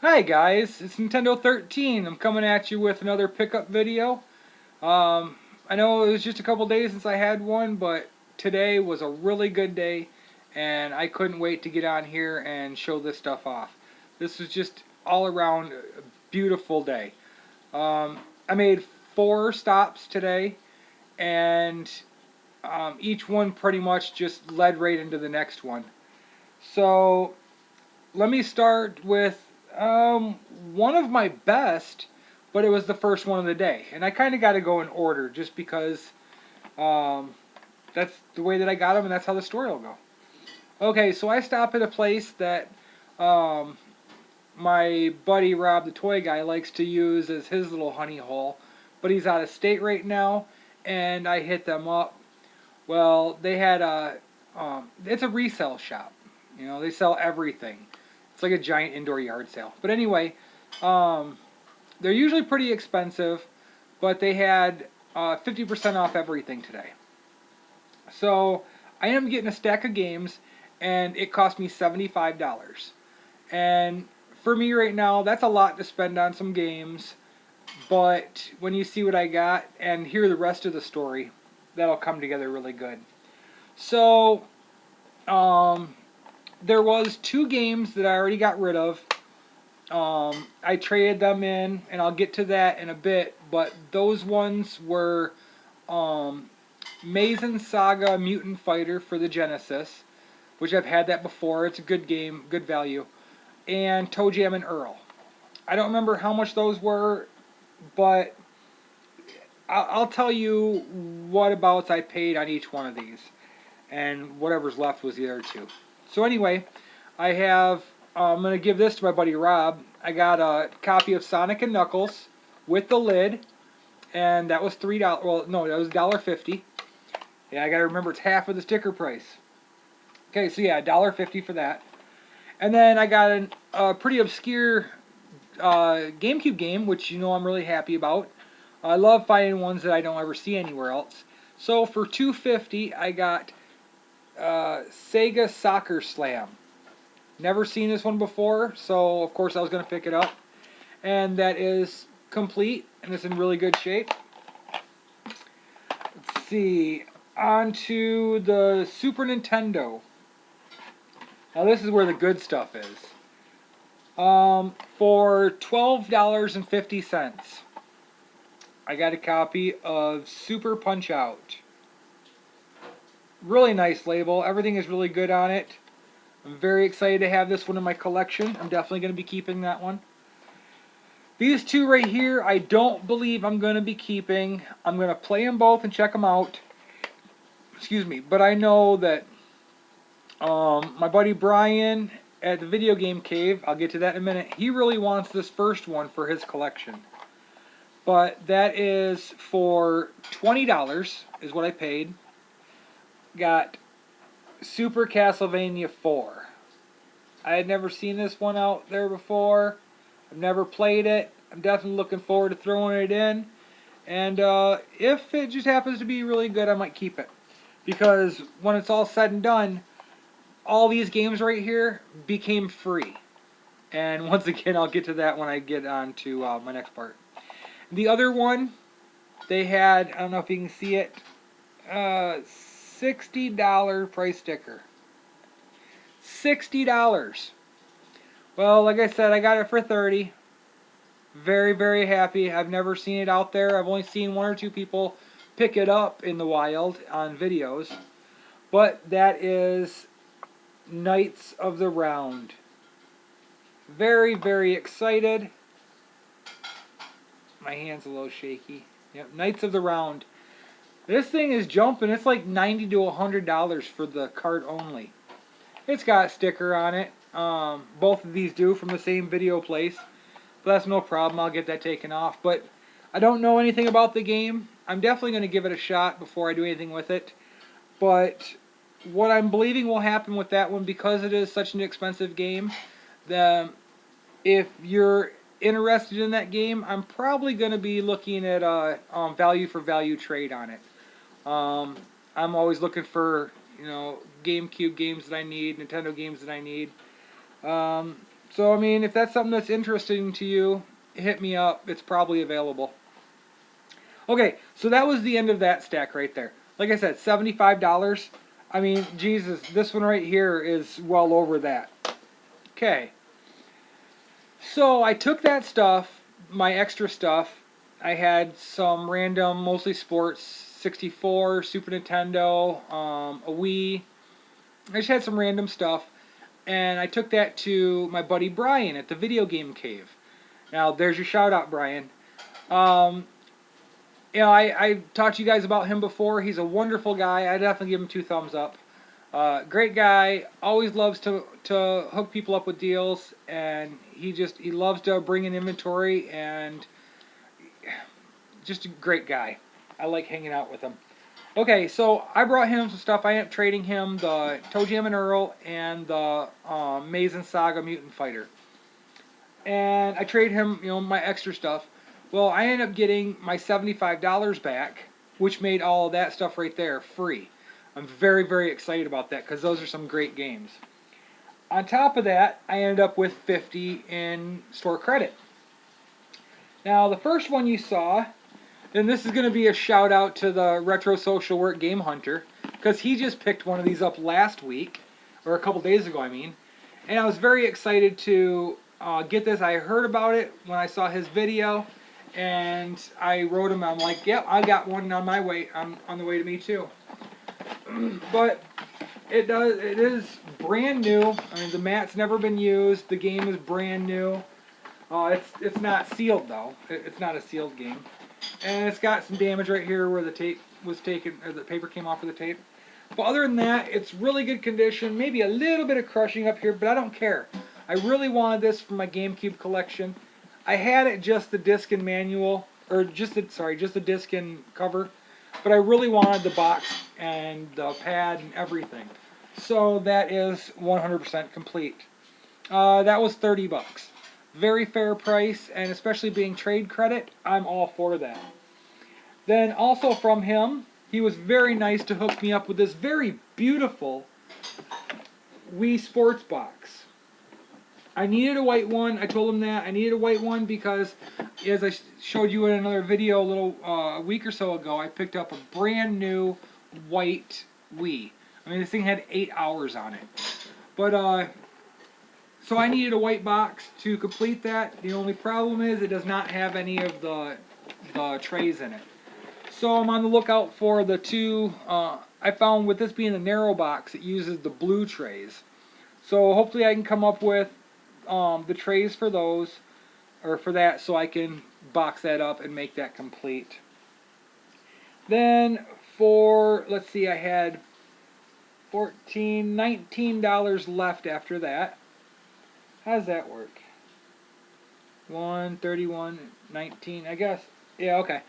Hi guys, it's Nintendo 13. I'm coming at you with another pickup video. Um, I know it was just a couple days since I had one, but today was a really good day, and I couldn't wait to get on here and show this stuff off. This was just all around a beautiful day. I made 4 stops today, and each one pretty much just led right into the next one. So let me start with one of my best, but it was the first one of the day. And I kind of got to go in order just because um, that's the way that I got them and that's how the story will go. Okay, so I stop at a place that um, my buddy Rob, the toy guy, likes to use as his little honey hole, but he's out of state right now, and I hit them up. Well, they had it's a resale shop. You know, they sell everything. It's like a giant indoor yard sale. But anyway, um, they're usually pretty expensive, but they had 50% off everything today. So I ended up getting a stack of games, and it cost me $75. And for me right now, that's a lot to spend on some games. But when you see what I got and hear the rest of the story, that'll come together really good. So, um, there was 2 games that I already got rid of. I traded them in, and I'll get to that in a bit. But those ones were um, Mazen Saga Mutant Fighter for the Genesis, which I've had that before. It's a good game, good value, and Toe Jam and Earl. I don't remember how much those were, but I'll tell you what abouts I paid on each one of these, and whatever's left was the other two. So anyway, I have. I'm gonna give this to my buddy Rob. I got a copy of Sonic and Knuckles with the lid, and that was $3. Well, no, that was $1.50. Yeah, I gotta remember it's half of the sticker price. Okay, so yeah, $1.50 for that. And then I got a pretty obscure GameCube game, which you know I'm really happy about. I love finding ones that I don't ever see anywhere else. So for $2.50, I got Sega Soccer Slam. Never seen this one before, so of course I was going to pick it up. And that is complete, and it's in really good shape. Let's see. On to the Super Nintendo. Now this is where the good stuff is. For $12.50, I got a copy of Super Punch Out. Really nice label. Everything is really good on it. I'm very excited to have this one in my collection. I'm definitely going to be keeping that one. These two right here, I don't believe I'm going to be keeping. I'm going to play them both and check them out. Excuse me. But I know that my buddy Brian at the Video Game Cave, I'll get to that in a minute, he really wants this first one for his collection. But that is for $20 is what I paid. Got Super Castlevania 4. I had never seen this one out there before. I've never played it. I'm definitely looking forward to throwing it in. And if it just happens to be really good, I might keep it. Because when it's all said and done, all these games right here became free. And once again, I'll get to that when I get on to my next part. The other one, they had, I don't know if you can see it, $60 price sticker. $60. Well, like I said, I got it for 30. Very, very happy. I've never seen it out there. I've only seen 1 or 2 people pick it up in the wild on videos. But that is Knights of the Round. Very, very excited. My hand's a little shaky. Yep, Knights of the Round. This thing is jumping. It's like $90 to $100 for the cart only. It's got a sticker on it. Both of these do from the same video place. But that's no problem. I'll get that taken off. But I don't know anything about the game. I'm definitely going to give it a shot before I do anything with it. But what I'm believing will happen with that one, because it is such an expensive game, if you're interested in that game, I'm probably going to be looking at a value for value trade on it. I'm always looking for, GameCube games that I need, Nintendo games that I need. So, I mean, if that's something that's interesting to you, hit me up. It's probably available. Okay, so that was the end of that stack right there. Like I said, $75. I mean, Jesus, this one right here is well over that. Okay. So I took that stuff, my extra stuff. I had some random, mostly sports, 64, Super Nintendo, a Wii. I just had some random stuff. And I took that to my buddy Brian at the Video Game Cave. Now, there's your shout out, Brian. Um, I talked to you guys about him before. He's a wonderful guy. I definitely give him 2 thumbs up. Great guy. Always loves to hook people up with deals, and he loves to bring in inventory, and just a great guy. I like hanging out with him. Okay, so I brought him some stuff. I ended up trading him the Toe Jam and Earl and the Maze and Saga Mutant Fighter. And I traded him, my extra stuff. Well, I ended up getting my $75 back, which made all of that stuff right there free. I'm very, very excited about that because those are some great games. On top of that, I ended up with 50 in store credit. Now, the first one you saw, and this is going to be a shout out to the Retro Social Work Game Hunter, because he just picked one of these up last week, or a couple days ago, I mean. And I was very excited to get this. I heard about it when I saw his video, and I wrote him. I'm like, yep, I got one on my way. I'm on the way to me too. But it is brand new. I mean, the mat's never been used. The game is brand new. It's not sealed though. It's not a sealed game, and it's got some damage right here where the tape was taken, or the paper came off of the tape. But other than that, it's really good condition. Maybe a little bit of crushing up here, but I don't care. I really wanted this for my GameCube collection. I had it just the disc and manual, or just the disc and cover, but I really wanted the box and the pad and everything. So that is 100% complete. That was $30. Very fair price, and especially being trade credit, I'm all for that. Then also from him, he was very nice to hook me up with this very beautiful Wii Sports box. I needed a white one. I told him that. I needed a white one because, as I showed you in another video a week or so ago, I picked up a brand new white Wii. I mean, this thing had 8 hours on it. But, so I needed a white box to complete that. The only problem is it does not have any of the trays in it. So I'm on the lookout for the two. I found with this being a narrow box, it uses the blue trays. So hopefully I can come up with the trays for those, or for that, so I can box that up and make that complete. Then let's see, I had $19 left after that. How does that work? 131, 19, I guess. Yeah, okay.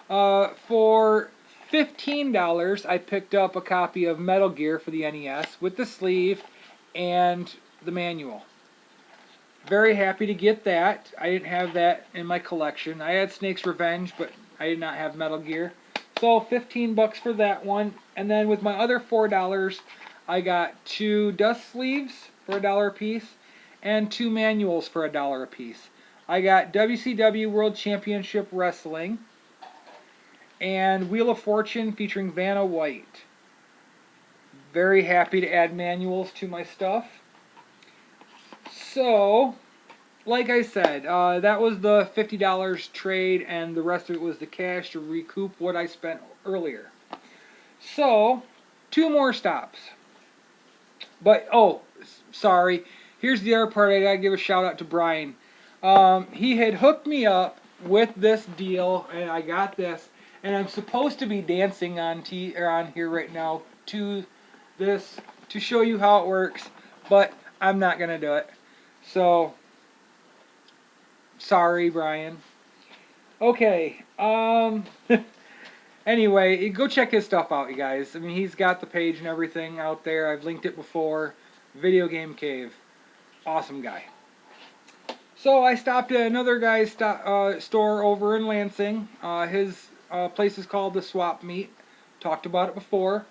For $15, I picked up a copy of Metal Gear for the NES with the sleeve and the manual. Very happy to get that. I didn't have that in my collection. I had Snake's Revenge, but I did not have Metal Gear. So $15 for that one. And then with my other $4, I got 2 dust sleeves for $1 a piece and 2 manuals for $1 a piece. I got WCW World Championship Wrestling and Wheel of Fortune featuring Vanna White. Very happy to add manuals to my stuff. So, like I said, that was the $50 trade, and the rest of it was the cash to recoup what I spent earlier. So, 2 more stops. But, oh, sorry. Here's the other part. I gotta give a shout out to Brian. He had hooked me up with this deal, and I got this. And I'm supposed to be dancing on here right now to this to show you how it works, but I'm not gonna do it. So, sorry, Brian. Okay. Anyway, go check his stuff out, you guys. I mean, he's got the page and everything out there. I've linked it before. Video Game Cave. Awesome guy. So I stopped at another guy's store over in Lansing. His place is called the Swap Meet. Talked about it before.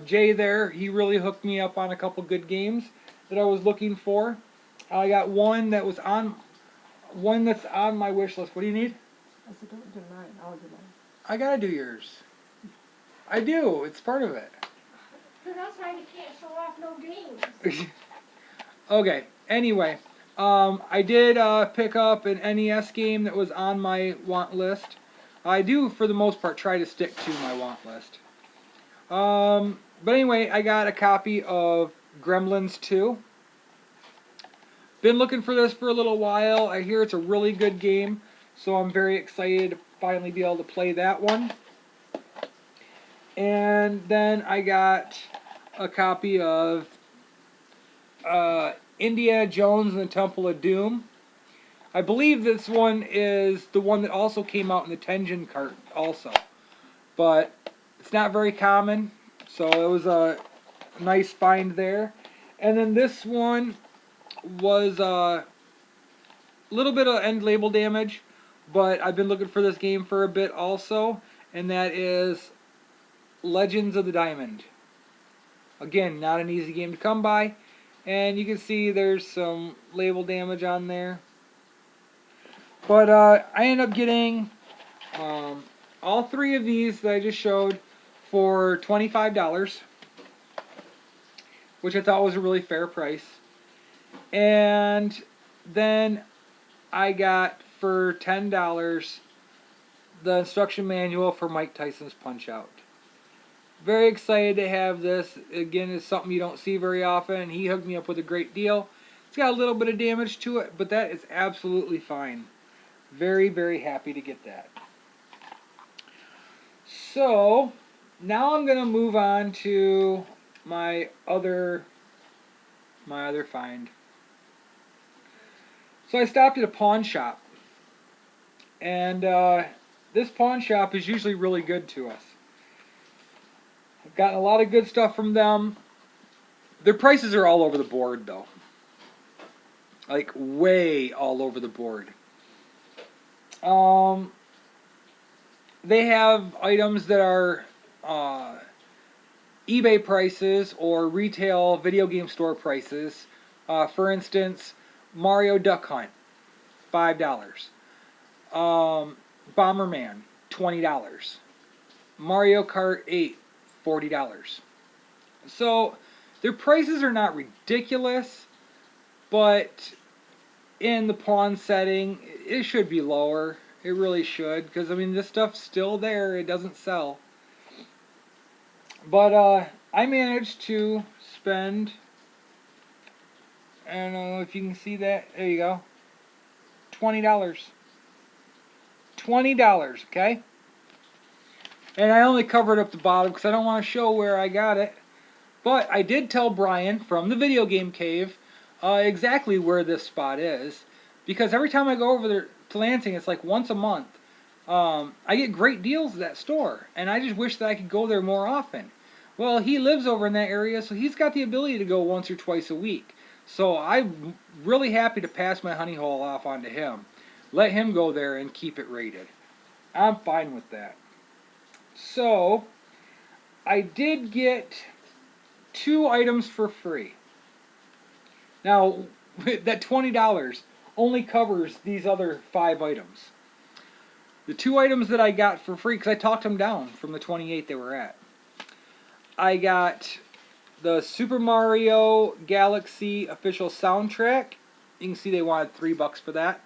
Jay there, he really hooked me up on a couple good games that I was looking for. I got one that was on one that's on my wish list. What do you need? I said, don't do mine. I'll do mine. I gotta do yours. I do. It's part of it. Because that's why you can't show off no games. Okay. Anyway, I did pick up an NES game that was on my want list. I do, for the most part, try to stick to my want list. But anyway, I got a copy of Gremlins 2. Been looking for this for a little while. I hear it's a really good game, so I'm very excited to finally be able to play that one. And then I got a copy of Indiana Jones and the Temple of Doom. I believe this one is the one that also came out in the Tengen cart also. But it's not very common, so it was a nice find there. And then this one was a little bit of end label damage, but I've been looking for this game for a bit also, and that is Legends of the Diamond. Again, not an easy game to come by, and you can see there's some label damage on there. But I ended up getting all three of these that I just showed for $25, which I thought was a really fair price. And then I got for $10 the instruction manual for Mike Tyson's Punch-Out. Very excited to have this. Again, it's something you don't see very often. He hooked me up with a great deal. It's got a little bit of damage to it, but that is absolutely fine. Very, very happy to get that. So, now I'm going to move on to my other find. So I stopped at a pawn shop. And this pawn shop is usually really good to us. I've gotten a lot of good stuff from them. Their prices are all over the board, though. Like, way all over the board. They have items that are eBay prices or retail video game store prices. For instance, Mario Duck Hunt, $5. Bomberman, $20. Mario Kart 8, $40. So their prices are not ridiculous, but in the pawn setting, it should be lower. It really should, because I mean this stuff's still there. It doesn't sell. But I managed to spend, I don't know if you can see that. There you go. $20. $20, okay? And I only covered up the bottom because I don't want to show where I got it. But I did tell Brian from the Video Game Cave exactly where this spot is. Because every time I go over there to Lansing, it's like once a month. I get great deals at that store. And I just wish that I could go there more often. Well, he lives over in that area, so he's got the ability to go once or twice a week. So I'm really happy to pass my honey hole off onto him. Let him go there and keep it rated. I'm fine with that. So, I did get 2 items for free. Now, that $20 only covers these other 5 items. The 2 items that I got for free, because I talked them down from the 28 they were at. I got the Super Mario Galaxy official soundtrack. You can see they wanted $3 for that.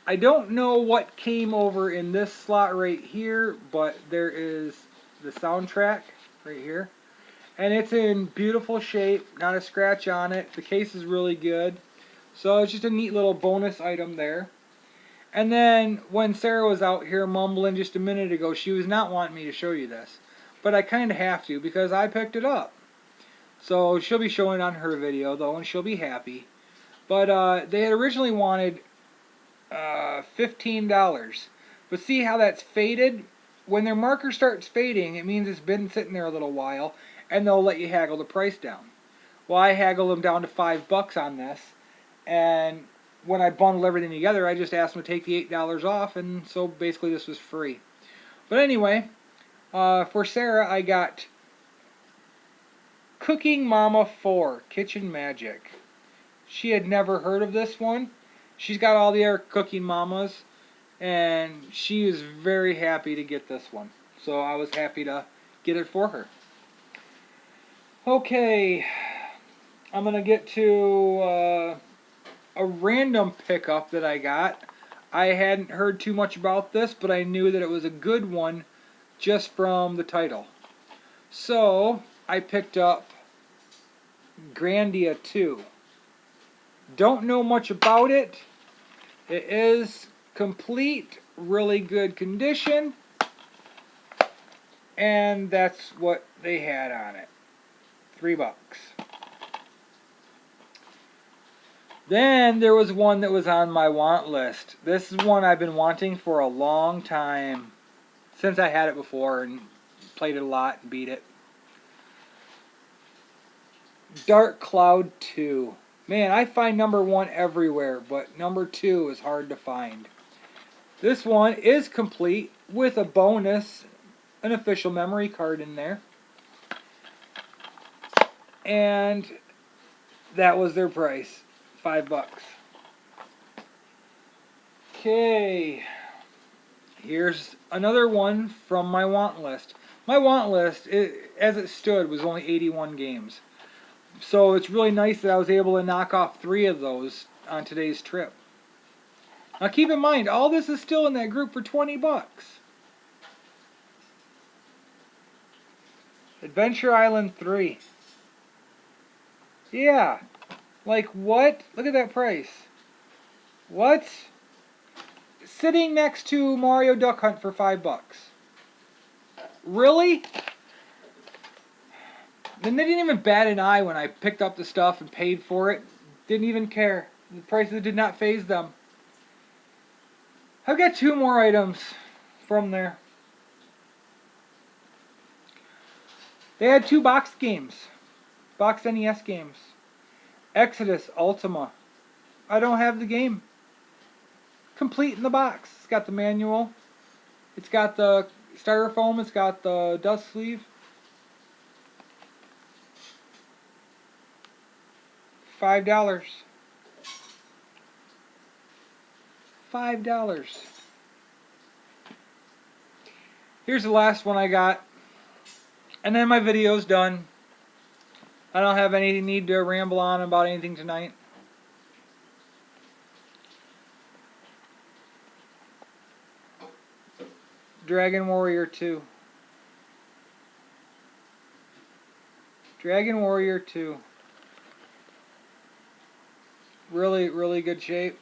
I don't know what came over in this slot right here, but there is the soundtrack right here. And it's in beautiful shape, not a scratch on it. The case is really good. So it's just a neat little bonus item there. And then when Sarah was out here mumbling just a minute ago, she was not wanting me to show you this. But I kind of have to because I picked it up. So she'll be showing it on her video though, and she'll be happy. But they had originally wanted $15. But see how that's faded? When their marker starts fading, it means it's been sitting there a little while, and they'll let you haggle the price down. Well, I haggled them down to $5 on this, and when I bundled everything together, I just asked them to take the $8 off, and so basically this was free. But anyway, for Sarah, I got Cooking Mama 4 Kitchen Magic. She had never heard of this one. She's got all the other Cooking Mamas, and she is very happy to get this one. So I was happy to get it for her. Okay, I'm going to get to a random pickup that I got. I hadn't heard too much about this, but I knew that it was a good one just from the title. So I picked up Grandia 2. Don't know much about it. It is complete, really good condition, and that's what they had on it. $3. Then there was one that was on my want list. This is one I've been wanting for a long time, since I had it before and played it a lot and beat it. Dark Cloud 2. Man, I find number 1 everywhere, but number 2 is hard to find. This one is complete with a bonus, an official memory card in there. And that was their price, $5. Okay, here's another one from my want list. My want list, as it stood, was only 81 games. So it's really nice that I was able to knock off 3 of those on today's trip. Now keep in mind, all this is still in that group for $20. Adventure Island 3. Yeah. Like what? Look at that price. What? Sitting next to Mario Duck Hunt for $5. Really? And they didn't even bat an eye when I picked up the stuff and paid for it. Didn't even care. The prices did not faze them. I've got 2 more items from there. They had 2 box games. Box NES games. Exodus Ultima. I don't have the game. Complete in the box. It's got the manual. It's got the styrofoam. It's got the dust sleeve. $5. $5. Here's the last one I got. And then my video's done. I don't have any need to ramble on about anything tonight. Dragon Warrior 2. Dragon Warrior 2. Really, really good shape.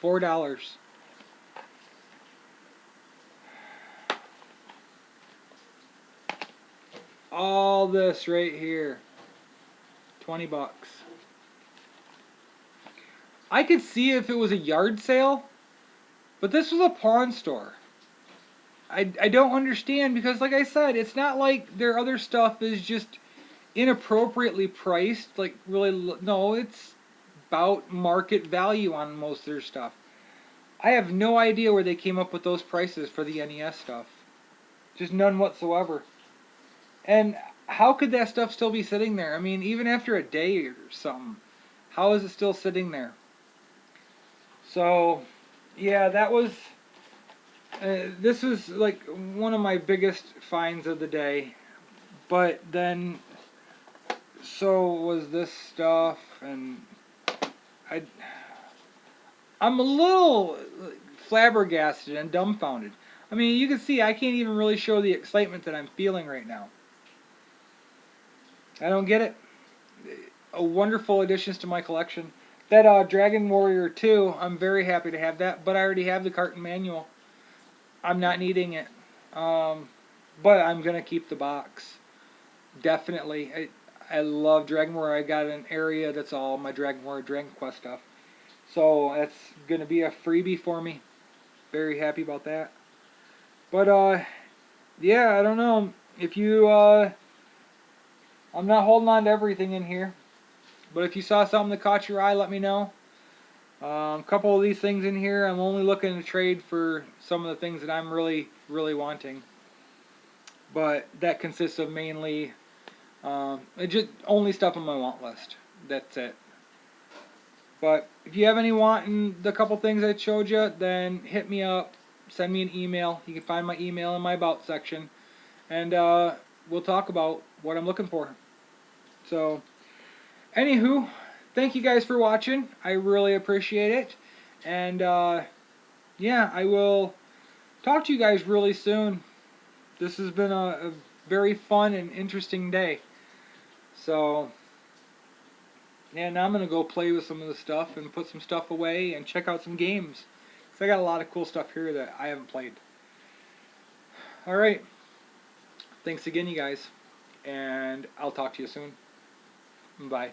$4. All this right here. $20. I could see if it was a yard sale, but this was a pawn store. I don't understand because, like I said, it's not like their other stuff is just inappropriately priced. Like, really, no, it's about market value on most of their stuff. I have no idea where they came up with those prices for the NES stuff. Just none whatsoever. And how could that stuff still be sitting there? I mean, even after a day or something, how is it still sitting there? So, yeah, that was... this was like one of my biggest finds of the day. But then, so was this stuff, and I'm a little flabbergasted and dumbfounded. I mean, you can see I can't even really show the excitement that I'm feeling right now. I don't get it. A wonderful additions to my collection. That Dragon Warrior 2, I'm very happy to have that, but I already have the carton manual. I'm not needing it. But I'm going to keep the box. Definitely. I love Dragon Warrior. I got an area that's all my Dragon Warrior Dragon Quest stuff. So that's going to be a freebie for me. Very happy about that. But, yeah, I don't know. If you, I'm not holding on to everything in here. But if you saw something that caught your eye, let me know. A couple of these things in here, I'm only looking to trade for some of the things that I'm really, really wanting. but that consists of mainly just only stuff on my want list. That's it. But if you have any want in the couple things I showed you, then hit me up, send me an email. You can find my email in my about section, and we'll talk about what I'm looking for. So, anywho, thank you guys for watching. I really appreciate it, and yeah, I will talk to you guys really soon. This has been a very fun and interesting day. So, yeah, now I'm going to go play with some of the stuff and put some stuff away and check out some games. Because I got a lot of cool stuff here that I haven't played. Alright. Thanks again, you guys. And I'll talk to you soon. Bye.